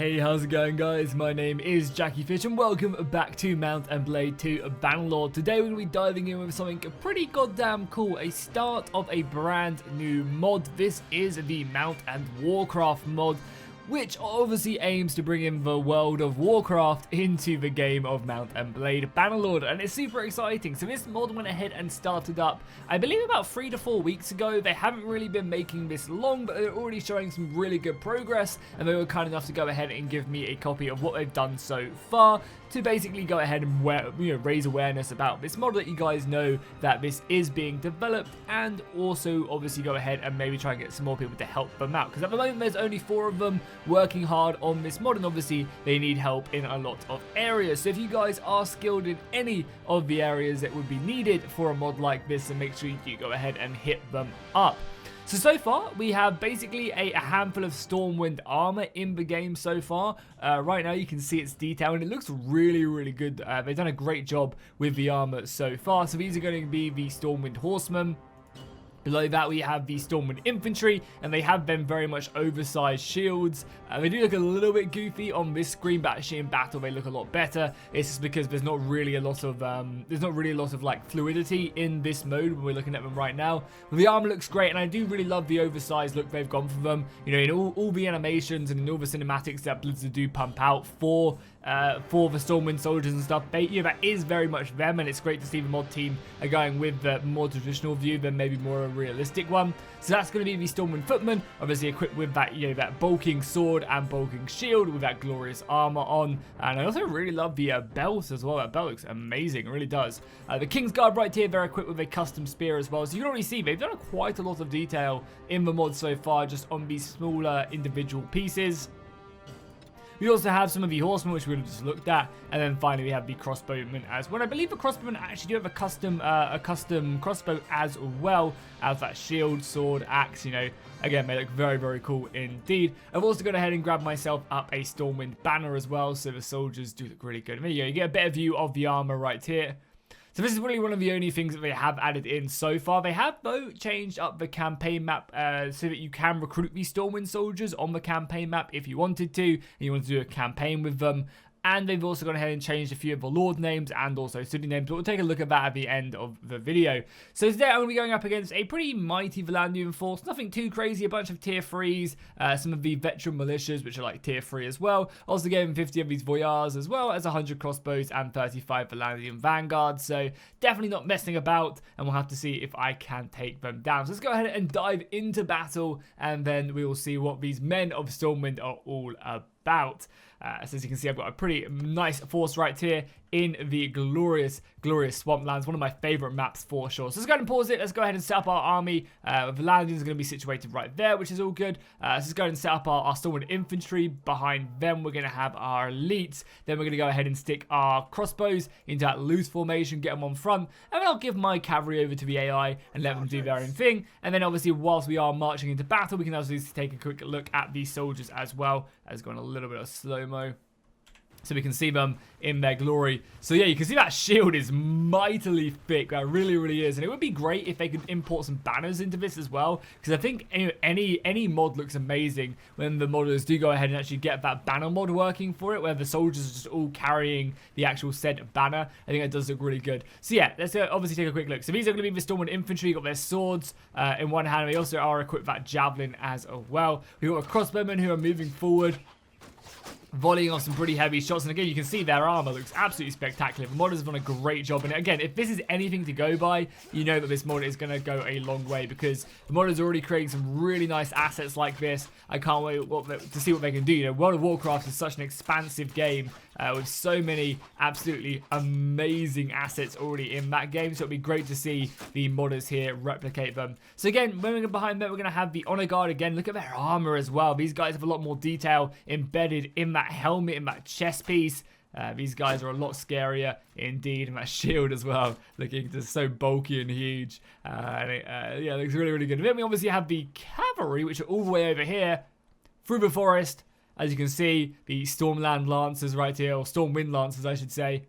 Hey, how's it going, guys? My name is Jackie Fish and welcome back to Mount Blade II Bannerlord. Today we're going to be diving in with something pretty goddamn cool, a start of a brand new mod. This is the Mount and Warcraft mod, which obviously aims to bring in the world of Warcraft into the game of Mount and Blade Bannerlord, and it's super exciting. So this mod went ahead and started up, I believe, about 3 to 4 weeks ago. They haven't really been making this long, but they're already showing some really good progress, and they were kind enough to go ahead and give me a copy of what they've done so far to basically go ahead and raise awareness about this mod, that you guys know that this is being developed, and also obviously go ahead and maybe try and get some more people to help them out, because at the moment there's only 4 of them working hard on this mod, and obviously they need help in a lot of areas. So if you guys are skilled in any of the areas that would be needed for a mod like this, then make sure you go ahead and hit them up. So far, we have basically a handful of Stormwind armor in the game so far. Right now, you can see its detail, and it looks really, really good. They've done a great job with the armor so far. So these are going to be the Stormwind Horsemen. Below that, we have the Stormwind Infantry, and they have them very much oversized shields. They do look a little bit goofy on this screen, but actually in battle they look a lot better. It's just because there's not really a lot of like fluidity in this mode when we're looking at them right now. But the armor looks great, and I do really love the oversized look they've gone for them. You know, in all the animations and in all the cinematics that Blizzard do pump out for the Stormwind soldiers and stuff, that is very much them, and it's great to see the mod team are going with the more traditional view than maybe more a realistic one. So that's going to be the Stormwind Footman, obviously equipped with that, that bulking sword and bulking shield with that glorious armor on. And I also really love the belt as well. That belt looks amazing, it really does. The Kingsguard right here, they're equipped with a custom spear as well. So you can already see they've done quite a lot of detail in the mod so far, just on these smaller individual pieces. We also have some of the horsemen, which we just looked at, and then finally we have the crossbowmen as well. I believe the crossbowmen actually do have a custom crossbow as well as that shield, sword, axe. Again, they look very, very cool indeed. I've also gone ahead and grabbed myself up a Stormwind Banner as well, so the soldiers do look really good. There you go, you get a better view of the armor right here. So this is really one of the only things that they have added in so far. They have, though, changed up the campaign map so that you can recruit these Stormwind soldiers on the campaign map if you wanted to, and you want to do a campaign with them. And they've also gone ahead and changed a few of the Lord names and also city names, but we'll take a look at that at the end of the video. So today I'm going to be going up against a pretty mighty Valandian force, nothing too crazy, a bunch of tier 3s, some of the veteran militias, which are like tier 3 as well. Also gave him 50 of these Voyars, as well as 100 crossbows and 35 Valandian vanguards, so definitely not messing about, and we'll have to see if I can take them down. So let's go ahead and dive into battle, and then we will see what these men of Stormwind are all about. So as you can see, I've got a pretty nice force right here in the glorious swamplands, one of my favorite maps for sure. So let's go ahead and pause it. Let's go ahead and set up our army. Valandians are going to be situated right there, which is all good. So let's go ahead and set up our Stormwind Infantry. Behind them, we're going to have our elites. Then we're going to go ahead and stick our crossbows into that loose formation, get them on front, and then I'll give my cavalry over to the AI and let them do their own thing. And then obviously, whilst we are marching into battle, we can also take a quick look at these soldiers as well. As going a little bit of slow-mo, so we can see them in their glory. So yeah, you can see that shield is mightily thick. That really, really is. And it would be great if they could import some banners into this as well, because I think any mod looks amazing when the modders do go ahead and actually get that banner mod working for it, where the soldiers are just all carrying the actual said banner. I think that does look really good. So yeah, let's obviously take a quick look. So these are going to be the Stormwind Infantry. Got their swords in one hand. They also are equipped with that javelin as well. We've got a crossbowmen who are moving forward, volleying off some pretty heavy shots, and again you can see their armor looks absolutely spectacular. The modders have done a great job, and again, if this is anything to go by, you know that this mod is going to go a long way, because the modders are already creating some really nice assets like this. I can't wait to see what they can do. World of Warcraft is such an expansive game with so many absolutely amazing assets already in that game, so it'll be great to see the modders here replicate them. So again, when we go behind that, we're going to have the Honor Guard again. Look at their armor as well. These guys have a lot more detail embedded in that helmet, in that chest piece. These guys are a lot scarier indeed, and that shield as well, looking just so bulky and huge. Yeah, it looks really, really good. And then we obviously have the cavalry, which are all the way over here through the forest. As you can see, the Stormland Lancers right here, or Stormwind Lancers, I should say.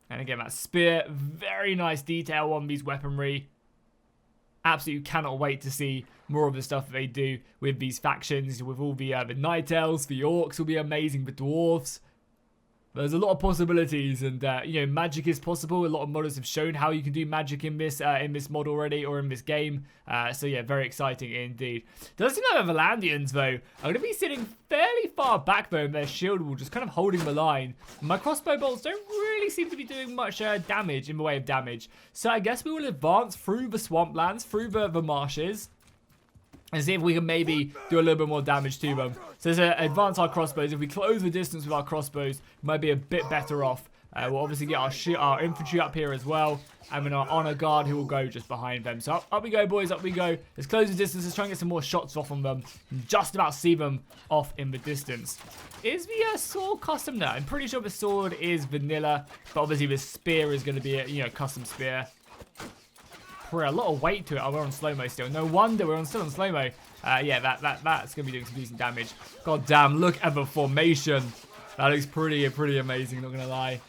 And again, that spear, very nice detail on these weaponry. Absolutely cannot wait to see more of the stuff that they do with these factions, with all the Night Elves, the Orcs will be amazing, the Dwarves. There's a lot of possibilities, and you know, magic is possible. A lot of modders have shown how you can do magic in this mod already, or in this game. So yeah, very exciting indeed. Does seem like the Valandians though are going to be sitting fairly far back though in their shield wall, just kind of holding the line. My crossbow bolts don't really seem to be doing much damage in the way of damage. So I guess we will advance through the swamplands, through the marshes, and see if we can maybe do a little bit more damage to them. So let's advance our crossbows. If we close the distance with our crossbows, we might be a bit better off. We'll obviously get our infantry up here as well. And then our honor guard who will go just behind them. So up we go, boys, up we go. Let's close the distance. Let's try and get some more shots off on them. Just about see them off in the distance. Is the sword custom? No, I'm pretty sure the sword is vanilla. But obviously the spear is going to be a, you know, custom spear. A lot of weight to it. Oh, we're on slow-mo still. No wonder we're still on slow-mo. Yeah, that's going to be doing some decent damage. God damn, look at the formation. That looks pretty amazing, not going to lie.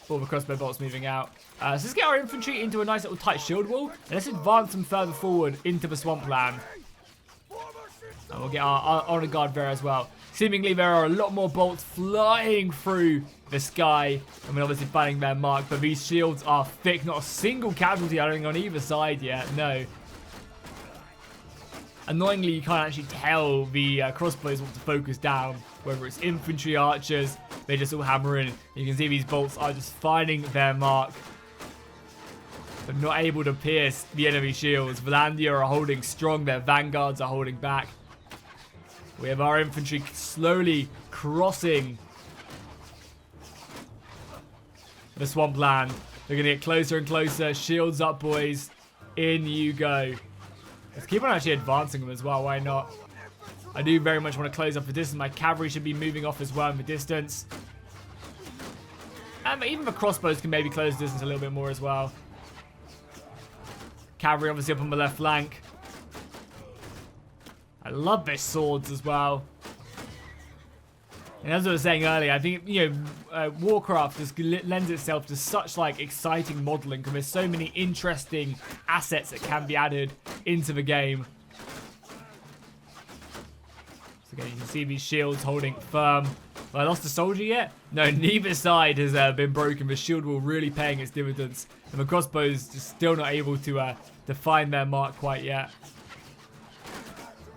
All the crossbow bolts moving out. So let's get our infantry into a nice little tight shield wall. And let's advance them further forward into the swampland. And we'll get our honor guard there as well. Seemingly there are a lot more bolts flying through the sky. I mean, obviously finding their mark, but these shields are thick. Not a single casualty, I think, on either side yet. No. Annoyingly, you can't actually tell the crossbows what to focus down. Whether it's infantry, archers, they just all hammer in. You can see these bolts are just finding their mark, but not able to pierce the enemy shields. Valandia are holding strong. Their vanguards are holding back. We have our infantry slowly crossing the swampland. They're going to get closer and closer. Shields up, boys. In you go. Let's keep on actually advancing them as well. Why not? I do very much want to close up the distance. My cavalry should be moving off as well in the distance. And even the crossbows can maybe close the distance a little bit more as well. Cavalry obviously up on the left flank. I love their swords as well. And as I was saying earlier, I think, you know, Warcraft just lends itself to such, like, exciting modeling because there's so many interesting assets that can be added into the game. So again, you can see these shields holding firm. Have I lost a soldier yet? No, neither side has been broken. The shield wall really paying its dividends. And the crossbows just still not able to find their mark quite yet.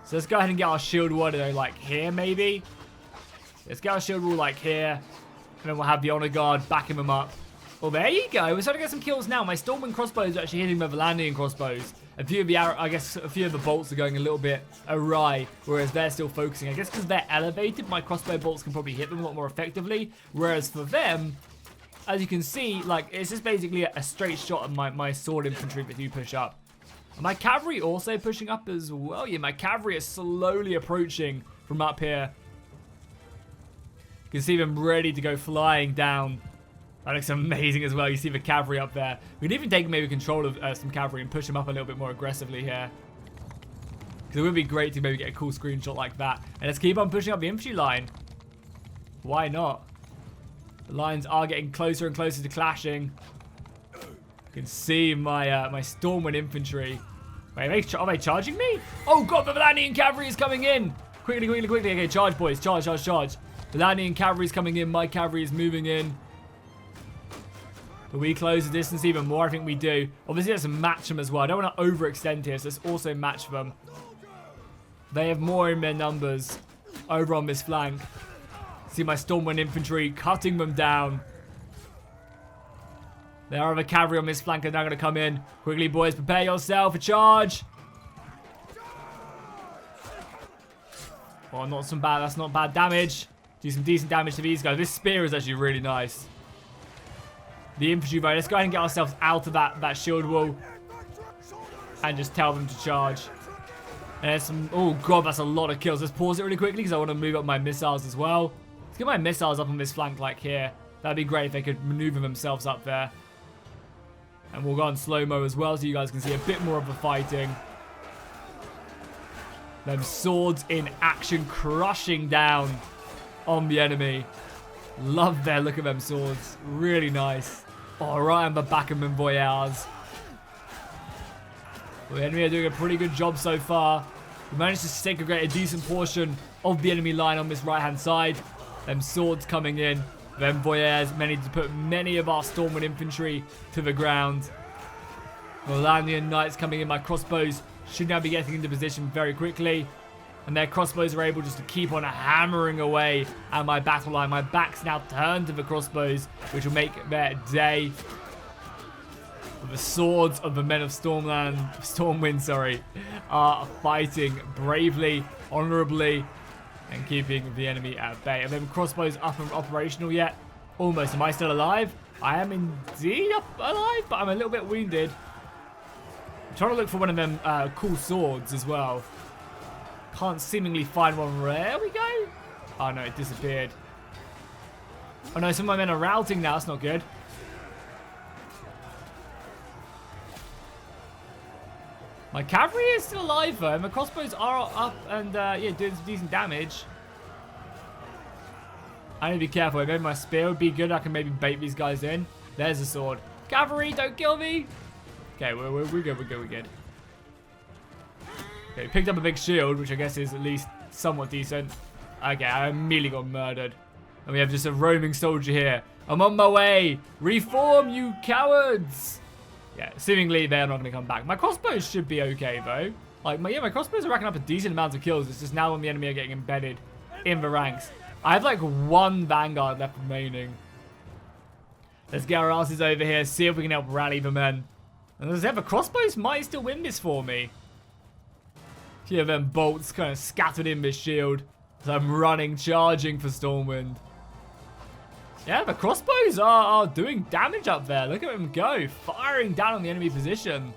So let's go ahead and get our shield wall, like here maybe. Let's get our shield wall like here. And then we'll have the honor guard backing them up. Well, there you go. We're starting to get some kills now. My Stormwind crossbows are actually hitting the Valandian crossbows. A few of the I guess a few of the bolts are going a little bit awry, whereas they're still focusing. I guess because they're elevated, my crossbow bolts can probably hit them a lot more effectively. Whereas for them, as you can see, like it's just basically a straight shot of my sword infantry that do push up. My cavalry also pushing up as well. Yeah, my cavalry is slowly approaching from up here. You can see them ready to go flying down. That looks amazing as well. You see the cavalry up there. We can even take maybe control of some cavalry and push them up a little bit more aggressively here. Because it would be great to maybe get a cool screenshot like that. And let's keep on pushing up the infantry line. Why not? The lines are getting closer and closer to clashing. You can see my my Stormwind Infantry. Wait, are they charging me? Oh god, the Valandian cavalry is coming in! Quickly, quickly, quickly. Okay, charge, boys. Charge, charge, charge. Valandian cavalry is coming in. My cavalry is moving in. Do we close the distance even more? I think we do. Obviously, let's match them as well. I don't want to overextend here, so let's also match them. They have more in their numbers over on this flank. See my Stormwind Infantry cutting them down. There are the cavalry on this flank. They're now going to come in. Quickly, boys, prepare yourself for charge. Oh, not some bad. That's not bad damage. Do some decent damage to these guys. This spear is actually really nice. The infantry, right? Let's go ahead and get ourselves out of that shield wall. And just tell them to charge. And there's some... Oh, God, that's a lot of kills. Let's pause it really quickly because I want to move up my missiles as well. Let's get my missiles up on this flank like here. That'd be great if they could maneuver themselves up there. And we'll go on slow-mo as well so you guys can see a bit more of the fighting. Them swords in action crushing down on the enemy. Love their look at them swords. Really nice. All right, on the back of them voyeurs. But the enemy are doing a pretty good job so far. We managed to segregate a decent portion of the enemy line on this right-hand side. Them swords coming in. Them voyeurs managed to put many of our Stormwind Infantry to the ground. Melanian Knights coming in. My crossbows should now be getting into position very quickly. And their crossbows are able just to keep on hammering away at my battle line. My back's now turned to the crossbows, which will make their day. The swords of the men of Stormwind, are fighting bravely, honorably, and keeping the enemy at bay. Are them crossbows up and operational yet? Almost. Am I still alive? I am indeed alive, but I'm a little bit wounded. I'm trying to look for one of them cool swords as well. Can't seemingly find one. There we go. Oh no, it disappeared. Oh no, some of my men are routing now. That's not good. My cavalry is still alive though, and my crossbows are up and yeah, doing some decent damage. I need to be careful. Maybe my spear would be good. I can maybe bait these guys in. There's a sword. Cavalry, don't kill me. Okay, we're good. We're good. Okay, picked up a big shield, which I guess is at least somewhat decent. Okay, I immediately got murdered. And we have just a roaming soldier here. I'm on my way. Reform, you cowards. Yeah, seemingly they're not going to come back. My crossbows should be okay, though. Like, my crossbows are racking up a decent amount of kills. It's just now when the enemy are getting embedded in the ranks. I have, like, one vanguard left remaining. Let's get our asses over here, see if we can help rally the men. And there's ever crossbows might still win this for me. Here, them bolts kind of scattered in this shield. As I'm running, charging for Stormwind. Yeah, the crossbows are doing damage up there. Look at them go. Firing down on the enemy position.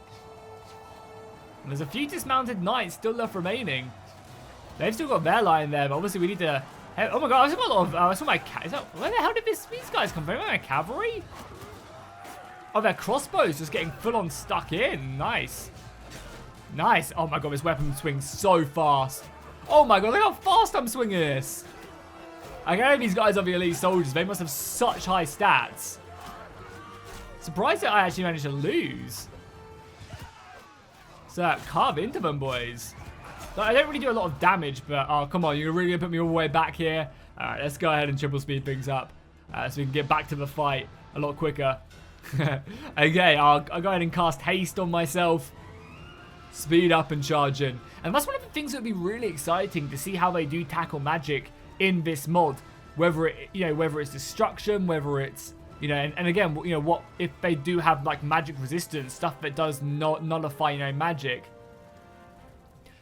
And there's a few dismounted knights still left remaining. They've still got their line there, but obviously we need to... Hey, oh my god, I saw a lot of... I saw my... Where the hell did these guys come from? My cavalry? Oh, their crossbows just getting full-on stuck in. Nice. Nice. Oh my god, this weapon swings so fast. Oh my god, look how fast I'm swinging this. I know these guys are the elite soldiers. They must have such high stats. Surprised that I actually managed to lose. So, carve into them, boys. I don't really do a lot of damage, but oh, come on. You're really going to put me all the way back here? Alright, let's go ahead and triple speed things up. So we can get back to the fight a lot quicker. Okay, I'll go ahead and cast haste on myself. Speed up and charge in. And that's one of the things that would be really exciting to see how they do tackle magic in this mod. Whether it's destruction, whether it's, and again, what if they do have like magic resistance, stuff that does not nullify, magic.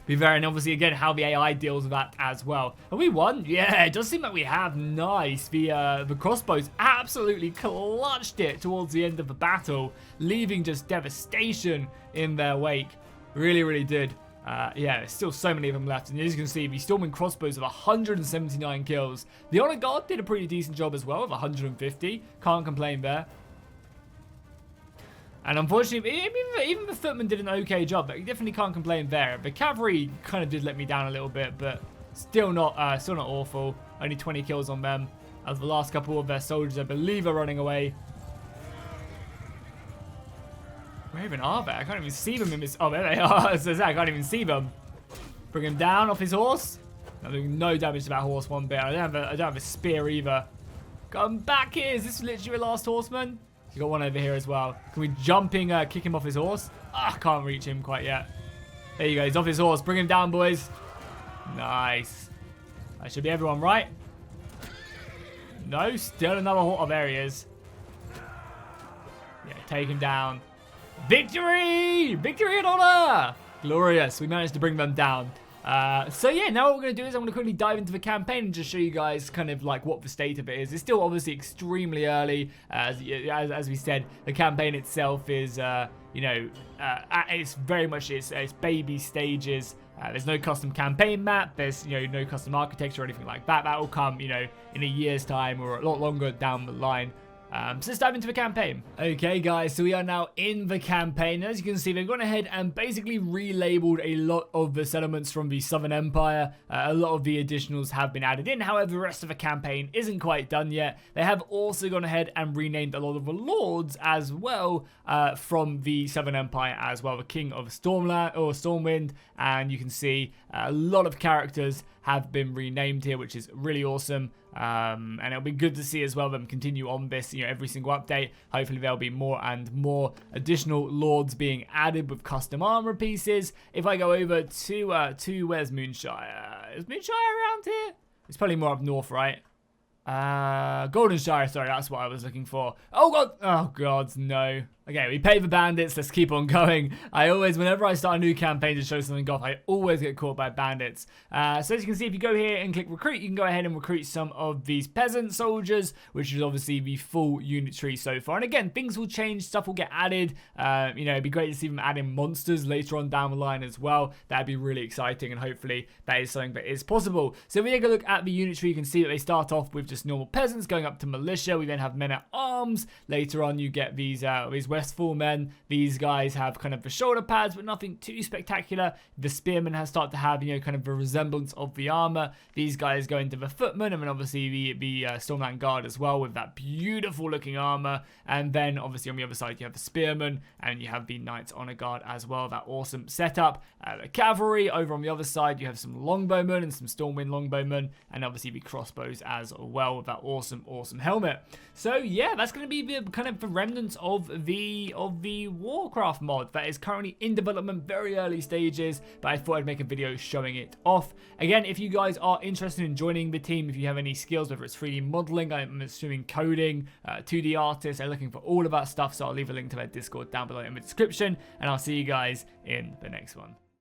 Be very, and obviously again how the AI deals with that as well. Have we won? Yeah, it does seem like we have. Nice. The crossbows absolutely clutched it towards the end of the battle, leaving just devastation in their wake. Really, really did. Yeah, there's still so many of them left. And as you can see, the Stormwind crossbows of 179 kills. The Honor Guard did a pretty decent job as well of 150. Can't complain there. And unfortunately, even the footmen did an okay job. But you definitely can't complain there. The cavalry kind of did let me down a little bit, but still not awful. Only 20 kills on them. As the last couple of their soldiers, I believe, are running away. Where even are they? I can't even see them in this. Oh, there they are. I can't even see them. Bring him down off his horse. I'm doing no damage to that horse one bit. I don't have a spear either. Come back here. Is this literally your last horseman? You got one over here as well. Can we kick him off his horse? Ah, can't reach him quite yet. There you go. He's off his horse. Bring him down, boys. Nice. That should be everyone, right? No, still another horse. Oh, there he is. Yeah, take him down. Victory! Victory and honor! Glorious. We managed to bring them down. So yeah, now what we're going to do is I'm going to quickly dive into the campaign and just show you guys kind of like what the state of it is. It's still obviously extremely early. As we said, the campaign itself is, it's very much its baby stages. There's no custom campaign map. There's, no custom architecture or anything like that. That will come, in a year's time or a lot longer down the line. So let's dive into the campaign. Okay guys, so we are now in the campaign. As you can see, they've gone ahead and basically relabeled a lot of the settlements from the Southern Empire. A lot of the additionals have been added in. However, the rest of the campaign isn't quite done yet. They have also gone ahead and renamed a lot of the lords as well from the Southern Empire as well. The King of Stormwind, and you can see a lot of characters have been renamed here, which is really awesome. And it'll be good to see as well them continue on this, every single update. Hopefully there'll be more and more additional lords being added with custom armor pieces. If I go over to where's Moonshire? Is Moonshire around here? It's probably more up north, right? Goldenshire, sorry, that's what I was looking for. Oh god, no. Okay, we pay the bandits, let's keep on going. Whenever I start a new campaign to show something off, I always get caught by bandits. So as you can see, if you go here and click recruit, you can go ahead and recruit some of these peasant soldiers, which is obviously the full unit tree so far. And again, things will change, stuff will get added. It'd be great to see them adding monsters later on down the line as well. That'd be really exciting, and hopefully that is something that is possible. So if we take a look at the unit tree, you can see that they start off with just normal peasants going up to militia. We then have men at arms. Later on, you get these Westfall men. These guys have kind of the shoulder pads, but nothing too spectacular. The spearmen has started to have, kind of the resemblance of the armor. These guys go into the footmen, and then obviously the Stormland Guard as well with that beautiful looking armor. And then obviously on the other side, you have the spearmen, and you have the Knights Honor Guard as well. That awesome setup. The cavalry over on the other side, you have some longbowmen and some Stormwind longbowmen, and obviously the crossbows as well with that awesome helmet. So yeah, that's going to be the kind of the remnants of the Warcraft mod that is currently in development, very early stages, but I thought I'd make a video showing it off. Again, if you guys are interested in joining the team, if you have any skills, whether it's 3D modeling, I'm assuming coding, 2D artists, I'm looking for all of that stuff, so I'll leave a link to their Discord down below in the description, and I'll see you guys in the next one.